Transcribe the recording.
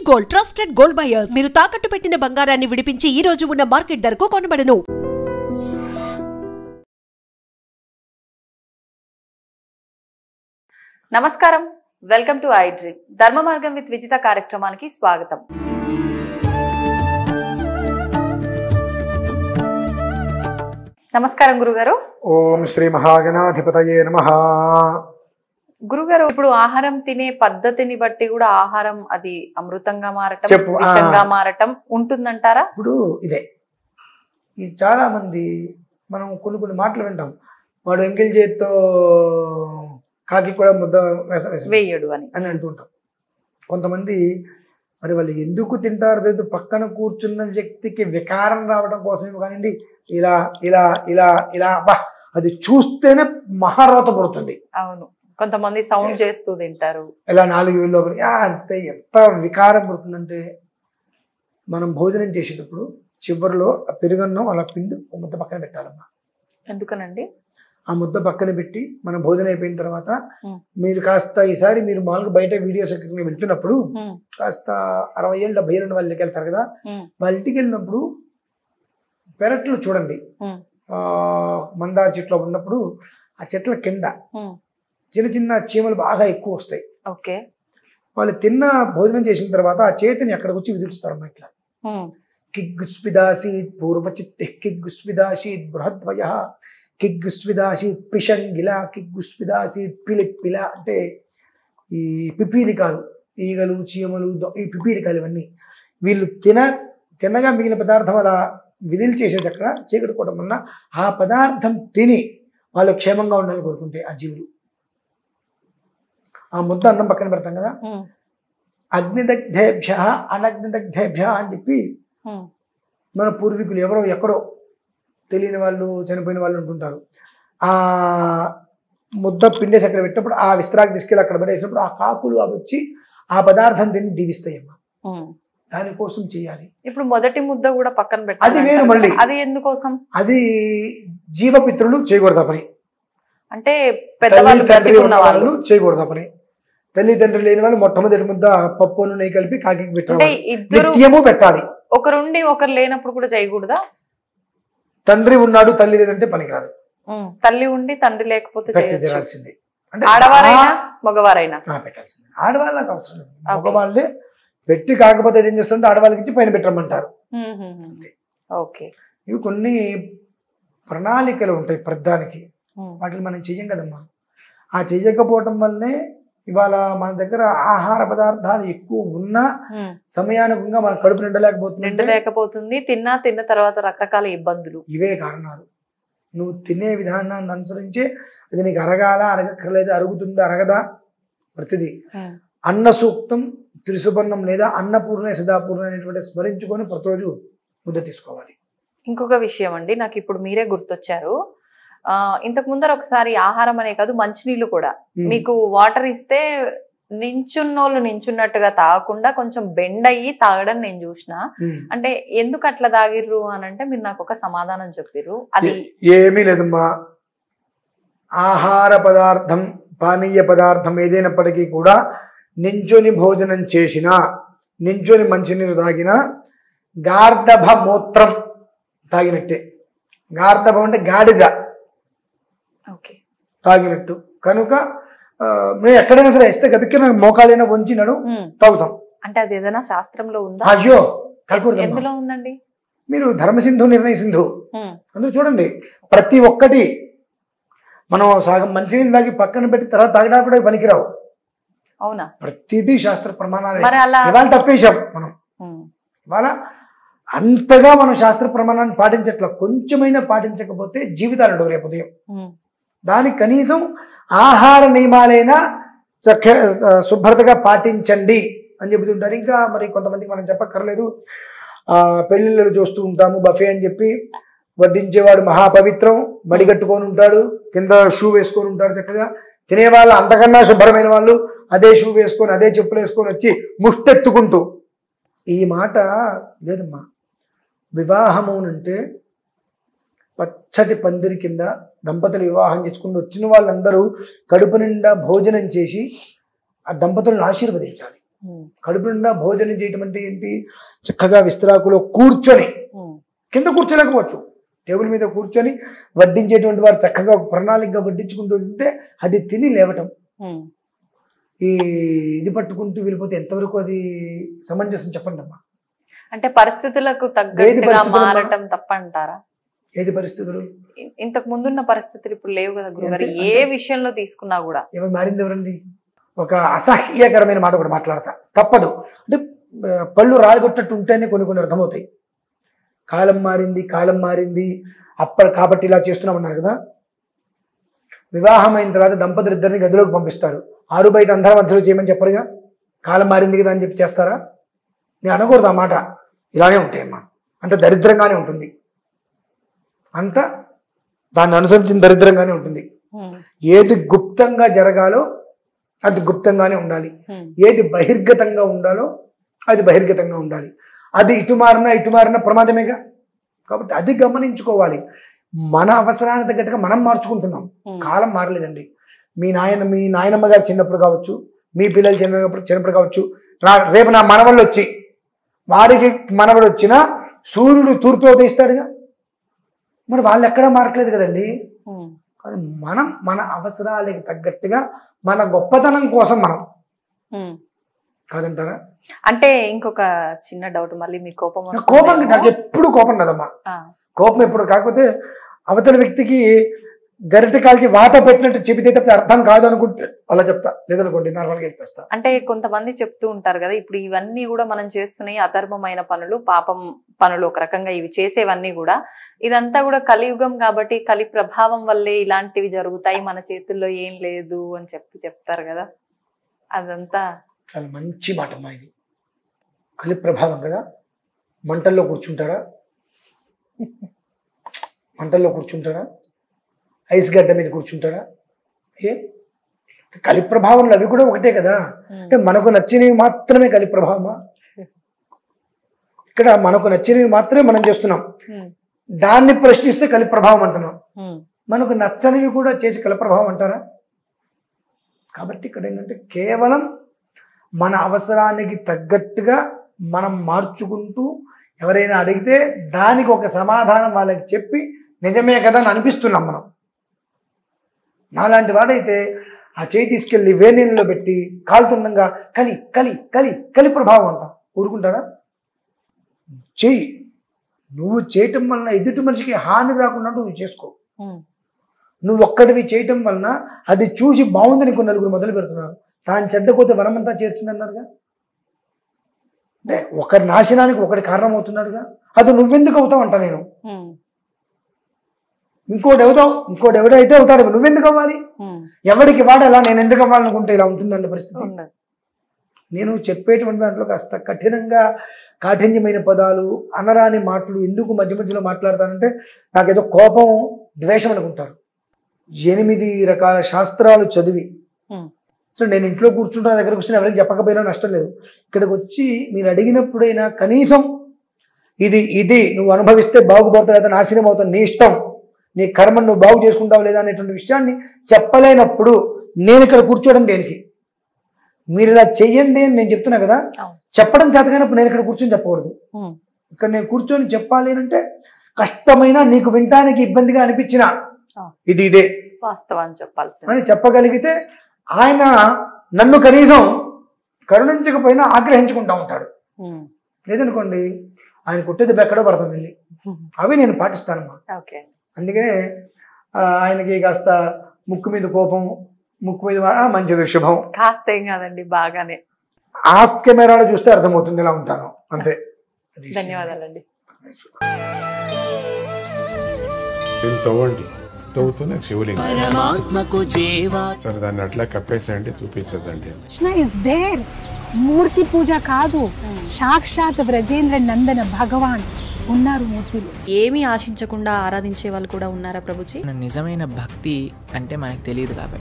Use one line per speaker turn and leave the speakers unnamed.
Gold trusted gold buyers. మీరు తాకట్టు పెట్టిన బంగారాన్ని విడిపించి ఈ రోజు ఉన్న మార్కెట్ ధరకు కొనబడను.
నమస్కారం, వెల్కమ్ టు ఐ డ్రీమ్. ధర్మ మార్గం విత్ విజిత కార్యక్రమానికి స్వాగతం. నమస్కారం గురుగారు.
ఓం శ్రీ మహాగణాధిపతయే నమః.
గురుగారు, ఇప్పుడు ఆహారం తినే పద్ధతిని బట్టి కూడా ఆహారం అది అమృతంగా మారటం, విషంగా మారటం ఉంటుందంటారా?
ఇప్పుడు ఇదే ఇది చాలా మంది మనం కొన్ని మాటలు వింటాం. వాడు ఎంగిల్ చేత్తో కాకి కూడా ముద్ద
వేయడు అని
అంటుంటాం. కొంతమంది మరి వాళ్ళు ఎందుకు తింటారు లేదు, పక్కన కూర్చున్న వ్యక్తికి వికారం రావడం కోసమే కానివ్వండి, ఇలా ఇలా ఇలా ఇలా బా అది చూస్తేనే మహారోత పడుతుంది.
అవును, కొంతమంది సౌండ్ చేస్తూ తింటారు,
ఇలా 4 వేలు అంతే. ఎంత వికారం పడుతుందంటే, మనం భోజనం చేసేటప్పుడు చివరిలో పెరుగన్నం అలా పిండి ఒక ముద్ద పక్కన పెట్టాలమ్మా.
ఎందుకనండి?
ఆ ముద్ద పక్కన పెట్టి మనం భోజనం అయిపోయిన తర్వాత మీరు కాస్త ఈసారి మీరు మామూలుగా బయట వీడియోస్ వెళ్తున్నప్పుడు కాస్త 60 ఏళ్ళు 70 ఏళ్ళు వాళ్ళకి వెళ్తారు కదా, వాళ్ళ ఇంటికి వెళ్ళినప్పుడు పెరట్లు చూడండి. మందార చెట్లు ఉన్నప్పుడు ఆ చెట్ల కింద చిన్న చిన్న చీమలు బాగా ఎక్కువ వస్తాయి.
ఓకే,
వాళ్ళు తిన్న భోజనం చేసిన తర్వాత ఆ చేతిని అక్కడికి వచ్చి విదులుస్తారు అన్నమాట. ఇట్లా కిగ్గుస్విదాసీత్ పూర్వచిత్తి కిగ్గుస్విదాసీత్ బృహద్వయ కిగ్గుస్విదాసీత్ పిషంగిల కిగ్గుస్విదాసీత్ పిలిప్పిల. అంటే ఈ పిపీలికాలు, ఈగలు, చీమలు, ఈ పిపీలికాలు ఇవన్నీ వీళ్ళు తినగా మిగిలిన పదార్థం అలా విధులు చేసేసి అక్కడ చీకటి కోవడం వల్ల ఆ పదార్థం తిని వాళ్ళు క్షేమంగా ఉండాలని కోరుకుంటే ఆ జీవులు ఆ ముద్ద అన్నం పక్కన పెడతాం కదా, అగ్నిదగ్ధేభ్య అనగ్నిదగ్ధేభ్య అని చెప్పి మన పూర్వీకులు ఎవరో ఎక్కడో తెలియని వాళ్ళు చనిపోయిన వాళ్ళు ఉంటుంటారు. ఆ ముద్ద పిండేసి అక్కడ పెట్టినప్పుడు ఆ విస్తరాకు తీసుకెళ్ళి అక్కడ పడేసినప్పుడు ఆ కాకులు అవి వచ్చి ఆ పదార్థం తిని దీవిస్తాయమ్మా. దానికోసం చేయాలి. ఇప్పుడు
మొదటి ముద్ద కూడా పక్కన పెట్టాలి,
అది వేరు. మళ్ళీ
అది ఎందుకోసం?
అది జీవపిత్రులు చేయకూడదు పని. అంటే
పెద్దవాళ్ళు
చేయకూడదు పని. తల్లిదండ్రులు లేని వాళ్ళు మొట్టమొదటి ముద్ద పప్పు నెయ్యి కలిపి కాకి పెట్టాలి, పెట్టాలి.
ఒకరుండి ఒకరు లేనప్పుడు కూడా చేయకూడదా?
తండ్రి ఉన్నాడు తల్లి లేదంటే పనికిరాదు.
తల్లి ఉండి తండ్రి లేకపోతే
తీరాల్సిందే. అంటే
ఆడవారైనా మగవారైనా
పెట్టాల్సిందే. ఆడవాళ్ళకి అవసరం లేదు, మగవాళ్ళే పెట్టి కాకపోతే ఏం చేస్తుంటే ఆడవాళ్ళకి ఇచ్చి పైన పెట్టమంటారు.
ఓకే,
ఇవి కొన్ని ప్రణాళికలు ఉంటాయి ప్రధానికి, వాటిని మనం చెయ్యం కదమ్మా. ఆ చెయ్యకపోవటం వల్లనే ఇవాళ మన దగ్గర ఆహార పదార్థాలు ఎక్కువ ఉన్నా సమయానుకంగా మన కడుపు
నిండలేకపోతుంది. తిన్న తర్వాత రకరకాల ఇబ్బందులు, ఇవే
కారణాలు. నువ్వు తినే విధానాన్ని అనుసరించే అది నీకు అరగాల, అరగక్కర్లేదు, అరుగుతుందా, అరగదా, ప్రతిదీ అన్న సూక్తం, త్రిసుబర్ణం లేదా అన్నపూర్ణ సదాపూర్ణ అనేటువంటి స్మరించుకొని ప్రతిరోజు ముద్ద తీసుకోవాలి. ఇంకొక
విషయం అండి, నాకు ఇప్పుడు మీరే గుర్తొచ్చారు. ఇంతకు ముందర ఒకసారి ఆహారం అనే కాదు, మంచినీళ్ళు కూడా మీకు వాటర్ ఇస్తే నించున్నోళ్ళు నించున్నట్టుగా తాగకుండా కొంచెం బెండ్ అయ్యి తాగడం నేను చూసిన. అంటే ఎందుకు అట్లా తాగిర్రు అని అంటే మీరు నాకు ఒక సమాధానం చెప్పిర్రు. అది
ఏమీ లేదమ్మా. ఆహార పదార్థం, పానీయ పదార్థం ఏదైనప్పటికీ కూడా నించొని భోజనం చేసినా, నించొని మంచినీరు తాగినా గార్ధభ మూత్రం తాగినట్టే. గార్ధభం అంటే గాడిద తాగినట్టు. కనుక మేము ఎక్కడైనా సరే ఇస్తే గబిక్కిన మోకాలైనా వంచినడు తాగుతాం.
అంటే అది ఏదైనా శాస్త్రంలో ఉందా?
అయ్యో,
ఎందులో ఉందండి?
మీరు ధర్మసింధు, నిర్ణయ సింధు అందులో చూడండి. ప్రతి ఒక్కటి మనం సగం మంచినీళ్ళు తాగి పక్కన పెట్టి తర్వాత తాగడానికి కూడా పనికిరావు.
అవునా?
ప్రతిదీ శాస్త్ర ప్రమాణాలు. ఇవాళ తప్పేశాం మనం. ఇవాళ అంతగా మనం శాస్త్ర ప్రమాణాన్ని పాటించట్ల, కొంచెమైనా పాటించకపోతే జీవితాలు రేపు ఉదయం. దానికి కనీసం ఆహార నియమాలైనా శుభ్రతగా పాటించండి అని చెబుతుంటారు. ఇంకా మరి కొంతమందికి మనం చెప్పక్కర్లేదు. పెళ్లిళ్ళు చూస్తూ ఉంటాము, బఫే అని చెప్పి వడ్డించేవాడు మహాపవిత్రం, మడిగట్టుకొని ఉంటాడు, కింద షూ వేసుకొని ఉంటాడు చక్కగా. తినేవాళ్ళు అంతకన్నా శుభ్రమైన వాళ్ళు అదే షూ వేసుకొని అదే చెప్పులు వేసుకొని వచ్చి ముష్టెత్తుకుంటూ. ఈ మాట లేదమ్మా. వివాహమునంటే పచ్చటి పందిరి కింద దంపతులు వివాహం చేసుకుని వచ్చిన వాళ్ళందరూ కడుపు నిండా భోజనం చేసి ఆ దంపతులను ఆశీర్వదించాలి. కడుపు నిండా భోజనం చేయటం అంటే ఏంటి? చక్కగా విస్తరాకులో కూర్చొని, కింద కూర్చోలేకపోవచ్చు, టేబుల్ మీద కూర్చొని వడ్డించేటువంటి వారు చక్కగా ఒక ప్రణాళికగా వడ్డించుకుంటూ ఉంటే అది తిని లేవటం. ఈ ఇది పట్టుకుంటూ వెళ్ళిపోతే ఎంతవరకు అది సమంజసం చెప్పండి అమ్మా.
అంటే పరిస్థితులకు తగ్గట్టుగా మారటం తప్పంటారా?
ఏది పరిస్థితులు?
ఇంతకు ముందున్న పరిస్థితులు ఇప్పుడు లేవు కదా గురుగారు, ఏ విషయంలో తీసుకున్నా కూడా.
ఎవరు మారింది? ఎవరండి? ఒక అసహ్యకరమైన మాట కూడా మాట్లాడతా, తప్పదు. అంటే పళ్ళు రాలగొట్టట్టు ఉంటేనే కొన్ని అర్థమవుతాయి. కాలం మారింది, కాలం మారింది, కాబట్టి ఇలా చేస్తున్నామన్నారు కదా. వివాహం అయిన తర్వాత దంపతులు ఇద్దరిని గదిలోకి పంపిస్తారు, ఆరు బయట అందరం మధ్యలో చేయమని చెప్పరుగా. కాలం మారింది కదా అని చెప్పి చేస్తారా? నేను అనకూడదు ఆ మాట. ఇలానే ఉంటాయమ్మా, అంత దరిద్రంగానే ఉంటుంది, అంత దాన్ని అనుసరించిన దరిద్రంగానే ఉంటుంది. ఏది గుప్తంగా జరగాలో అది గుప్తంగానే ఉండాలి, ఏది బహిర్గతంగా ఉండాలో అది బహిర్గతంగా ఉండాలి. అది ఇటు మారినా ప్రమాదమేగా. కాబట్టి అది గమనించుకోవాలి. మన అవసరానికి తగ్గట్టుగా మనం మార్చుకుంటున్నాం, కాలం మారలేదండి. మీ నాయనమ్మ గారు చిన్నప్పుడు కావచ్చు, మీ పిల్లలు చిన్నప్పుడు కావచ్చు, రేపు నా మనవళ్ళు వచ్చి వారికి మనవడు వచ్చినా సూర్యుడు తూర్పు ఉదయిస్తాడుగా. మరి వాళ్ళు ఎక్కడా మారట్లేదు కదండి. కానీ మనం మన అవసరాలకు తగ్గట్టుగా మన గొప్పతనం కోసం మనం కాదంటారా?
అంటే ఇంకొక చిన్న డౌట్, మళ్ళీ మీ కోపం
నాకు ఎప్పుడు కోపం కదమ్మా. కోపం ఎప్పుడు, కాకపోతే అవతల వ్యక్తికి గరిటె కాల్చి వాత పెట్టినట్టు చెబితే తప్పితే అర్థం కాదు అనుకుంటే అలా చెప్తా, లేదనుకోండి నార్మల్గా చెప్పేస్తా.
అంటే కొంతమంది చెప్తూ ఉంటారు కదా, ఇప్పుడు ఇవన్నీ కూడా మనం చేస్తున్నాయి అధర్మమైన పనులు, పాపం పనులు, ఒక రకంగా ఇవి చేసేవన్నీ కూడా, ఇదంతా కూడా కలియుగం కాబట్టి కలి ప్రభావం వల్లే ఇలాంటివి జరుగుతాయి, మన చేతుల్లో ఏం లేదు అని చెప్తారు కదా. అదంతా
చాలా మంచి మాట అమ్మా. ఇది కలి ప్రభావం కదా. మంటల్లో కూర్చుంటాడా? ఐస్ గడ్డ మీద కూర్చుంటాడా? కలి ప్రభావంలో అవి కూడా ఒకటే కదా. అంటే మనకు నచ్చినవి మాత్రమే కలి ప్రభావమా? ఇక్కడ మనకు నచ్చినవి మాత్రమే మనం చేస్తున్నాం, దాన్ని ప్రశ్నిస్తే కలి ప్రభావం అంటున్నాం. మనకు నచ్చనివి కూడా చేసి కలి ప్రభావం అంటారా? కాబట్టి ఇక్కడ ఏంటంటే కేవలం మన అవసరానికి తగ్గట్టుగా మనం మార్చుకుంటూ, ఎవరైనా అడిగితే దానికి ఒక సమాధానం వాళ్ళకి చెప్పి నిజమే కదా అని అనిపిస్తున్నాం మనం. నాలాంటి వాడైతే ఆ చేయి తీసుకెళ్ళి వేణీళ్ళలో పెట్టి కాలుతుండగా కలి కలి కలి కలి ప్రభావం అంటాం, ఊరుకుంటారా? చెయ్యి, నువ్వు చేయటం వలన ఎదుటి మనిషికి హాని రాకుండా నువ్వు చేసుకో. నువ్వు ఒక్కడివి చేయటం వలన అది చూసి బాగుందని కొన్ని నలుగురు మొదలు పెడుతున్నారు. తాను చెడ్డకోతే వనమంతా చేర్చిందన్నారుగా. అంటే ఒకరి నాశనానికి ఒకటి కారణం అవుతున్నాడుగా. అది నువ్వెందుకు అవుతావు అంట నేను. ఇంకోటి ఎవడైతే అవుతాడు, నువ్వెందుకు అవ్వాలి? ఎవరికి వాడాలా, నేను ఎందుకు అవ్వాలనుకుంటే ఇలా ఉంటుందండి పరిస్థితి. నేను చెప్పేటువంటి దాంట్లో కాస్త కాఠిన్యమైన పదాలు, అనరాని మాటలు ఎందుకు మధ్య మధ్యలో మాట్లాడతానంటే నాకేదో కోపం, ద్వేషం అనుకుంటారు. 8 రకాల శాస్త్రాలు చదివి సో నేను ఇంట్లో కూర్చుంటే దగ్గరకు వచ్చి ఎవరికి చెప్పకపోయినా నష్టం లేదు. ఇక్కడికి వచ్చి మీరు అడిగినప్పుడైనా కనీసం ఇది నువ్వు అనుభవిస్తే బాగుపడతావు లేదా నాశనం అవుతావు, నీ ఇష్టం, నీ కర్మను నువ్వు బాగు చేసుకుంటావు లేదా అనేటువంటి విషయాన్ని చెప్పలేనప్పుడు నేను ఇక్కడ కూర్చోవడం దేనికి? మీరు ఇలా చెయ్యండి అని నేను చెప్తున్నా కదా. చెప్పడం చేతగానప్పుడు నేను ఇక్కడ కూర్చొని చెప్పకూడదు. ఇక్కడ నేను కూర్చొని చెప్పాలి అంటే కష్టమైన, నీకు వినటానికి ఇబ్బందిగా అనిపించిన ఇదే
వాస్తవాన్ని చెప్పాల్సి
అని చెప్పగలిగితే ఆయన నన్ను కనీసం కరుణించకపోయినా ఆగ్రహించుకుంటా ఉంటాడు. లేదనుకోండి ఆయన కొట్టేది ఎక్కడో పడతాం వెళ్ళి. అవి నేను పాటిస్తానమ్మా. అందుకనే ఆయనకి కాస్త ముక్కు మీద కోపం, ముక్కు మీద మంచిది శుభం
కాస్త ఏం కాదండి, బాగానే
ఆఫ్ కెమెరాలో చూస్తే అర్థమవుతుంది ఇలా ఉంటాను అంతే.
ధన్యవాదాలండి.
తవ్వుతూనే శివలింగం సరే దాన్ని అట్లా కప్పేసేయండి, చూపించదండి.
మూర్తి పూజ కాదు, సాక్షాత్ బ్రజేంద్ర నందన భగవాన్ ఉన్నారు మూర్తిలో.
ఏమీ ఆశించకుండా ఆరాధించే వాళ్ళు కూడా ఉన్నారా ప్రభుజీ?
నిజమైన భక్తి అంటే మనకు తెలియదు కాబట్టి